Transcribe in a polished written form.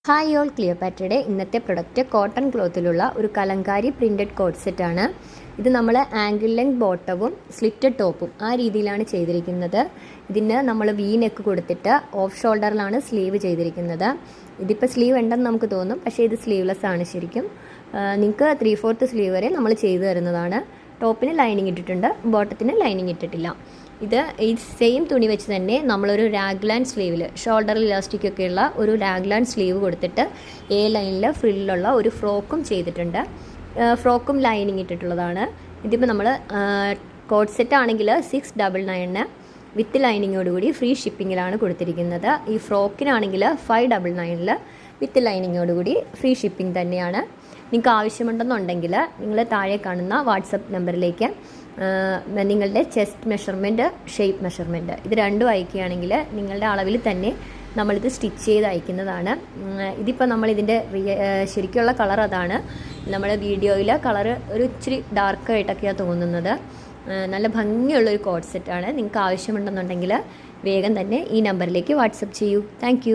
Hi all ക്ലിയോപാട്രയുടെ ഇന്നത്തെ product cotton ക്ലോത്തിലുള്ള ഒരു Kalamkari printed coat സെറ്റാണ്. ഇത് നമ്മൾ ആംഗിൾ ലെങ്ത് ബോട്ടവും സ്ലിറ്റഡ് ടോപ്പും ആ രീതിയിലാണ് ചെയ്തിരിക്കുന്നത്. ഇതിന് നമ്മൾ വി നെക്ക് കൊടുത്തിട്ട് ഓഫ് ഷോൾഡറിലാണ് സ്ലീവ് ചെയ്തിരിക്കുന്നത്. ഇതിപ്പോൾ സ്ലീവ് ഉണ്ടെന്ന് നമുക്ക് തോന്നും, പക്ഷേ ഇത് സ്ലീവ്ലെസ് ആണ് ശരിക്കും. നിങ്ങൾക്ക് 3/4 സ്ലീവ് വരെ നമ്മൾ ചെയ്തു തരുന്നതാണ്. ടോപ്പിന് ലൈനിങ് ഇട്ടിട്ടുണ്ട്, ബോട്ടത്തിന് ലൈനിങ് ഇട്ടിട്ടില്ല. ഇത് ഈ സെയിം തുണി വെച്ച് തന്നെ നമ്മളൊരു രാഗ്ലാൻ സ്ലീവിൽ ഷോൾഡറിൽ ഇലാസ്റ്റിക് ഉള്ള ഒരു രാഗ്ലാൻ സ്ലീവ് കൊടുത്തിട്ട് എ ലൈനിൽ ഫ്രില്ലുള്ള ഒരു ഫ്രോക്കും ചെയ്തിട്ടുണ്ട്. ഫ്രോക്കും ലൈനിങ് ഇട്ടിട്ടുള്ളതാണ്. ഇതിപ്പോൾ നമ്മൾ കോട്ട് സെറ്റ് ആണെങ്കിൽ 699 വിത്ത് ലൈനിങ്ങോടുകൂടി ഫ്രീ ഷിപ്പിങ്ങിലാണ് കൊടുത്തിരിക്കുന്നത്. ഈ ഫ്രോക്കിനാണെങ്കിൽ 599 വിത്ത് ലൈനിങ്ങോടുകൂടി ഫ്രീ ഷിപ്പിംഗ് തന്നെയാണ്. നിങ്ങൾക്ക് ആവശ്യമുണ്ടെന്നുണ്ടെങ്കിൽ നിങ്ങൾ താഴെ കാണുന്ന വാട്സപ്പ് നമ്പറിലേക്ക് നിങ്ങളുടെ ചെസ്റ്റ് മെഷർമെൻറ്റ്, ഷേപ്പ് മെഷർമെൻറ്റ് ഇത് രണ്ടും അയക്കുകയാണെങ്കിൽ നിങ്ങളുടെ അളവിൽ തന്നെ നമ്മളിത് സ്റ്റിച്ച് ചെയ്ത് അയക്കുന്നതാണ്. ഇതിപ്പോൾ നമ്മളിതിൻ്റെ ശരിക്കുള്ള കളർ അതാണ്. നമ്മൾ വീഡിയോയിൽ കളർ ഒരു ഇച്ചിരി ഡാർക്കായിട്ടൊക്കെയാണ് തോന്നുന്നത്. നല്ല ഭംഗിയുള്ളൊരു കോട്ട് സെറ്റാണ്. നിങ്ങൾക്ക് ആവശ്യമുണ്ടെന്നുണ്ടെങ്കിൽ വേഗം തന്നെ ഈ നമ്പറിലേക്ക് വാട്സപ്പ് ചെയ്യൂ. താങ്ക്